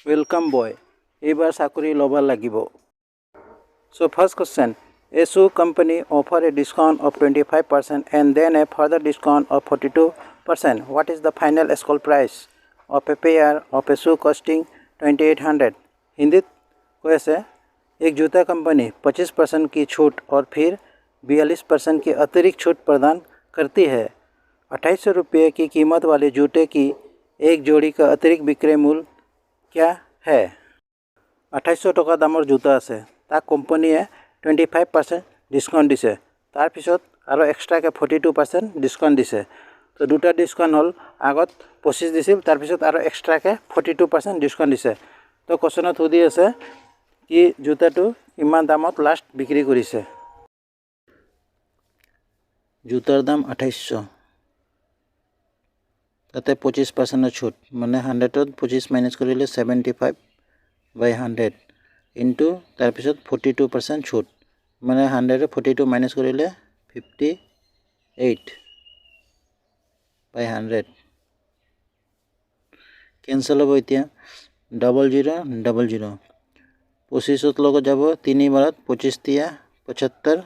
Welcome boy. Ebar sakuri lobar lagibo. So first question. A shoe company offer a discount of 25% and then a further discount of 42%. What is the final school price of a pair of a shoe costing 2800? Hindi कैसे एक जूता company 25% की छूट और फिर 42% की अतिरिक्त छूट प्रदान करती है। 2800 रुपये की कीमत वाले जूते की एक जोड़ी का अतिरिक्त विक्रय मूल्य क्या है? 2800 टका दाমৰ জোতা আছে, তাক কোম্পানীয়ে 25% ডিছকাউণ্ট দিছে, তাৰপিছত আৰু এক্সট্ৰাকৈ 42% ডিছকাউণ্ট দিছে। তো দুটা ডিছকাউণ্ট হ'ল, আগত 25 দিছিল, তাৰপিছত আৰু এক্সট্ৰাকৈ 42% ডিছকাউণ্ট দিছে। তো কোৱেশ্যনত সুধি আছে কি জোতাটো ইমান দামত লাষ্ট বিক্ৰী কৰিছে। জোতাৰ দাম 2800, তাতে 25% ছুট, মানে 100ত 25 মাইনাছ কৰিলে 75/100 ইনটু তাৰপিছত 42% ছুট, মানে 100ত 42 মাইনাছ কৰিলে 58/100 কেঞ্চেল হ'ব। এতিয়া 0000 25ত লগত যাব 3 বাৰত 25 টিয়া 75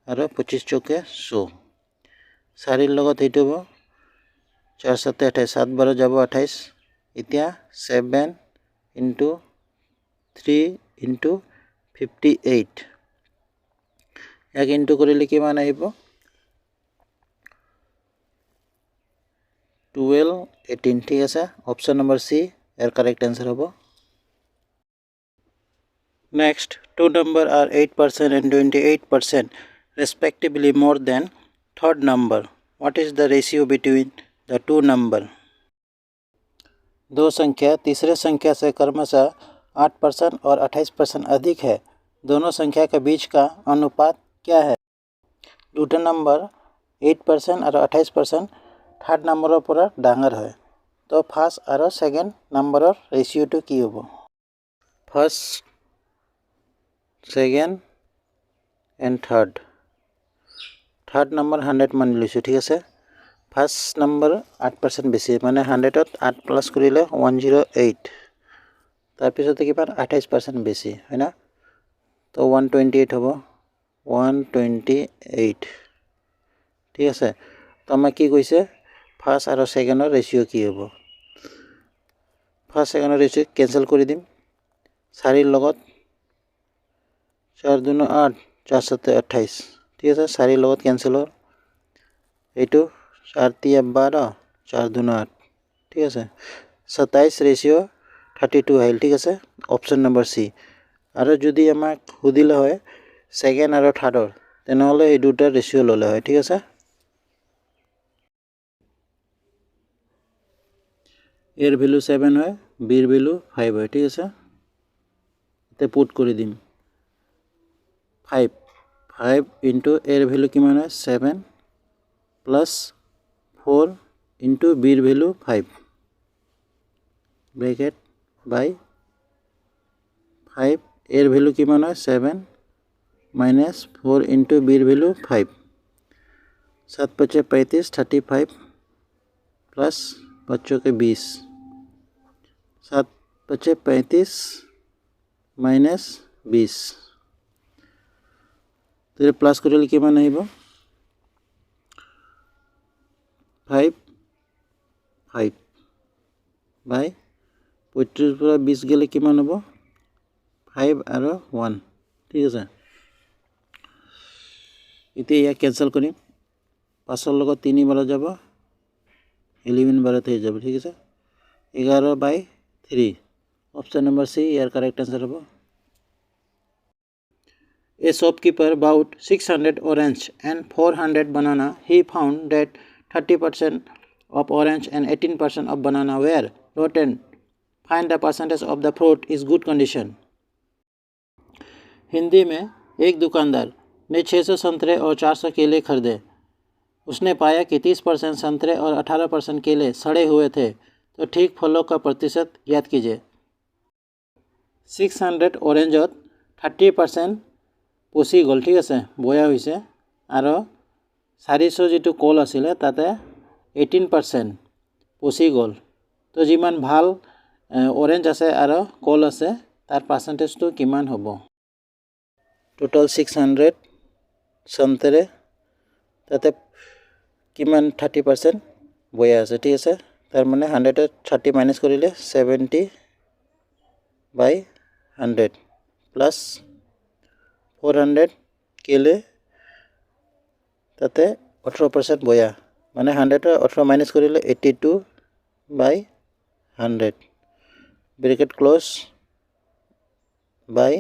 আৰু 25 চৌকে 100, 4ৰ লগত এইটো হ'ব 4 7 28, 7 বাৰত যাব 28। এতিয়া 7 ইনটু 3 ইনটু 58, ইয়াক ইনটু কৰিলে কিমান আহিব? 1218। ঠিক আছে, অপশ্যন নম্বৰ চি ইয়াৰ কাৰেক্ট এনসাৰ হ'ব। Next, two numbers are 8% and 28% respectively more than third number. What is the ratio between the two numbers? दो संख्या तीसरे संख्या से क्रमशः 8% और 28% अधिक है, दोनों संख्या के बीच का अनुपात क्या है? দুটা नंबर 8% और 28% থাৰ্ড নম্বৰৰ পৰা ডাঙৰ হয়, তো ফাৰ্ষ্ট আৰু ছেকেণ্ড নম্বৰৰ ৰেচিঅ'টো কি হ'ব? First, second and third number 100 মানি লৈছোঁ। ঠিক আছে, ফাৰ্ষ্ট নম্বৰ 8% বেছি, মানে 100ত 8 প্লাছ কৰিলে 108, তাৰপিছতে কিমান 28% বেছি হয় না, তো 128 হ'ব, 128। ঠিক আছে, তো আমাক কি কৈছে ফাৰ্ষ্ট আৰু ছেকেণ্ডৰ ৰেচিঅ' কি হ'ব? ফাৰ্ষ্ট ছেকেণ্ডৰ ৰেচিঅ' কেঞ্চেল কৰি দিম। 4ৰ লগত 4 2 8, 4 7 28। ঠিক আছে, 4ৰ লগত কেঞ্চেল হ'ল, এইটো 4 3 12, 4 2 8। ঠিক আছে, 27 ৰেচিঅ' 32 আহিল। ঠিক আছে, অপশ্যন নম্বৰ চি। আৰু যদি আমাক সুধিলে হয় ছেকেণ্ড আৰু থাৰ্ডৰ, তেনেহ'লে এই দুটাৰ ৰেচিঅ' ল'লে হয়। ঠিক আছে, এৰ ভেলু 7 হয়, বিৰ ভেলু 5 হয়। ঠিক আছে, এতিয়া পুট কৰি দিম 5 ইনটু এৰ ভেলু কিমান হয় 7 প্লাছ 4 ইনটু বিৰ ভেলু 5 ব্ৰেকেট বাই 5, এৰ ভেলু কিমান হয় 7 মাইনাছ 4 ইনটু বিৰ ভেলু 5, 7 5 35, 35 প্লাস 5 के 20, 7 5 35 माइनस 20, तो प्लस कर किमान 5 5 बाय 35 पर 20 गले किमान हम 5 और 1। ठीक है, इतना या कैंसल करें, 5 লগত 3 बार যাব 11 बार हो जाए। ठीक है, 11/3, ऑप्शन नंबर सी यार करेक्ट आंसर हो। A shopkeeper bought 600 orange and 400 banana. He found that 30% of orange and 18% of banana were rotten. Find the percentage of the fruit is good condition. Hindi में एक दुकानदार ने 600 संतरे और 400 केले खरीदे। उसने पाया कि 30% संतरे और 18% केले सड़े हुए थे, तो ठीक फलों का प्रतिशत ज्ञात कीजिए। 600 ऑरेंजत 30% পচি গ'ল। ঠিক আছে, বয়া হৈছে, আৰু 400 যেটো কল আছিলে তাতে 18% পচি গ'ল। তো যিমান ভাল অৰেঞ্জ আছে আৰু কল আছে তাৰ পাৰ্চেণ্টেজটো কিমান হ'ব টোটাল 600 সন্তেৰে তাতে কিমান 30% বয়া আছে ঠিক আছে তাৰ মানে 100 30 মাইনাস কৰিলে 70/100 প্লাস 400 কেলে তাতে 18% বয়া মানে 100 18 মাইনাস কৰিলে 82/100 ব্ৰেকেট ক্লোজ by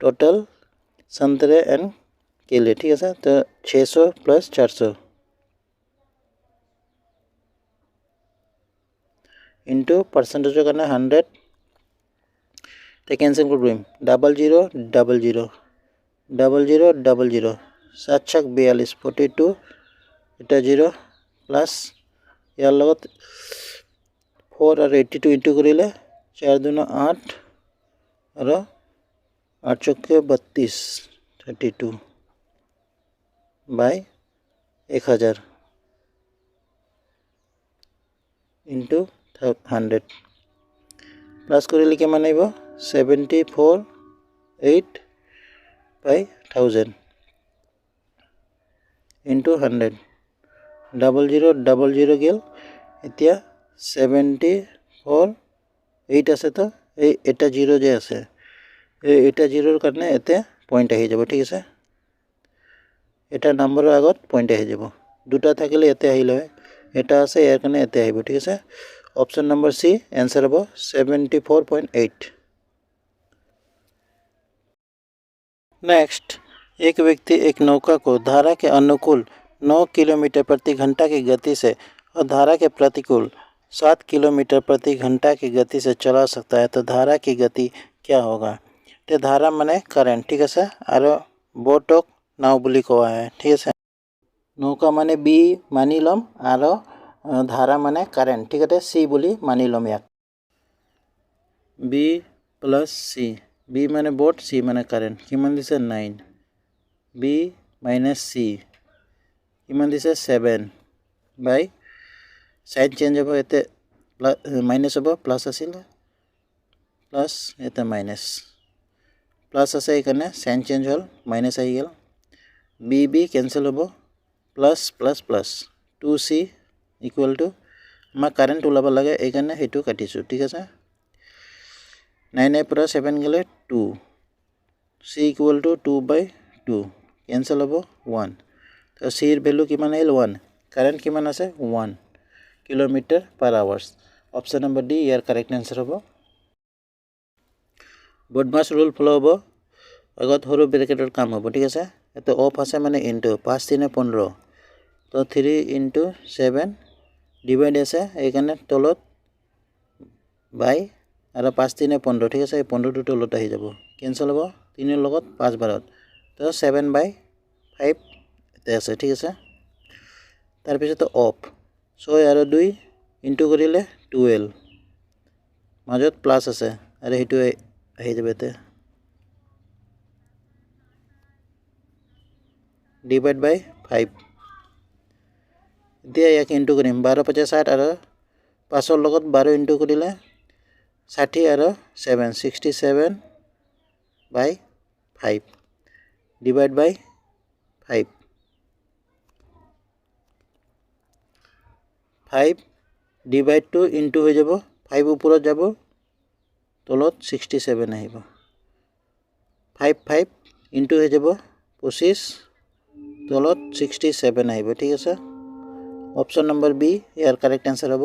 total संतरे एंड केले ठीक है तो 600 प्लस 400 इंटू परसेंटेज करना 100 तो कैंसिल कर दूँ 00 00 00 00 7 छक 42 42 इटा 0 प्लस यार लगत 4 और 82 इंटू करिले 4 दूना 8 और 8 चौके 32 32 बाय 1000 इंटू 100 प्लस करिले किमान आइब 74/8 इंटू 100 00 00 गेल इतना 74/8 আছে তো এই এটা 0 যে আছে এটা 0 কাৰণে এতে পয়েন্ট আহি যাব ঠিক আছে এটা নম্বৰৰ আগত পয়েন্ট আহি যাব দুটা থাকিলে এতে আহিল হয় এটা আছে ইয়াৰ কাৰণে এতে আহিব ঠিক আছে ऑप्शन नंबर सी आंसर হ'ব 74.8 नेक्स्ट एक व्यक्ति एक नौका को धारा के अनुकूल 9 किलोमीटर प्रति घंटा की गति से और धारा के प्रतिकूल 7 किलोमीटर प्रति घंटा की गति से चला सकता है तो धारा की गति क्या होगा तो धारा माने करंट ठीक है और बोटक नाव बुली कोआ है ठीक है नौका माने बी मानी लम और धारा माने करंट ठीक है सी बुली मानी लम याक बी प्लस सी बी माने बोट सी माने करंट किमान दिसे 9 बी माइनस सी किमान दिसे 7 बाय साइन चेंज हो एते माइनस हो प्लस आसिल प्लस एते माइनस प्लस आसे इकाने साइन चेंज हल माइनस आइ गेल बी बी कैंसिल हो plus plus plus 2c equal to मा करंट उलाब लगे एकाने हेतु काटिसु ठीक है 9 पूरा 7 गेले 2 c इक्वल टू 2/2 कैंसिल हो 1 तो c वैल्यू किमान आइल 1 करंट किमान आसे 1 किलोमीटर पर आवर्स ऑप्शन नंबर डी यार करेक्ट आंसर हो बदमाश रूल फॉलो हो আগত হৰু ব্ৰেকেটৰ কাম হ'ব ঠিক আছে এতে অফ আছে মানে ইনটু 5 3 15 তো 3 ইনটু 7 ডিভাইড আছে এইখানে তলত বাই আৰু 5 3 15 ঠিক আছে 15 টো তলত আহি যাব কেনসেল হ'ব 3 ৰ লগত 5 বাৰত তো 7/5 এতে আছে ঠিক আছে তাৰ পিছত অফ 6 আৰু 2 ইনটু কৰিলে 12 মাজত প্লাস আছে আৰু হেতু আহি যাবতে डिवाइड बाय 5 दिया याक इंटू करिम 12 50 60 और 5 ৰ লগত 12 इंटू কৰিলে 60 और 7 67/5 divide by 5 5 divide two into हो যাব 5 ऊपर যাব তলত 67 আহিব 5 5 इंटू हो যাব 25 तलत 67 आइब ठीक है ऑप्शन नंबर बी यार करेक्ट आंसर हम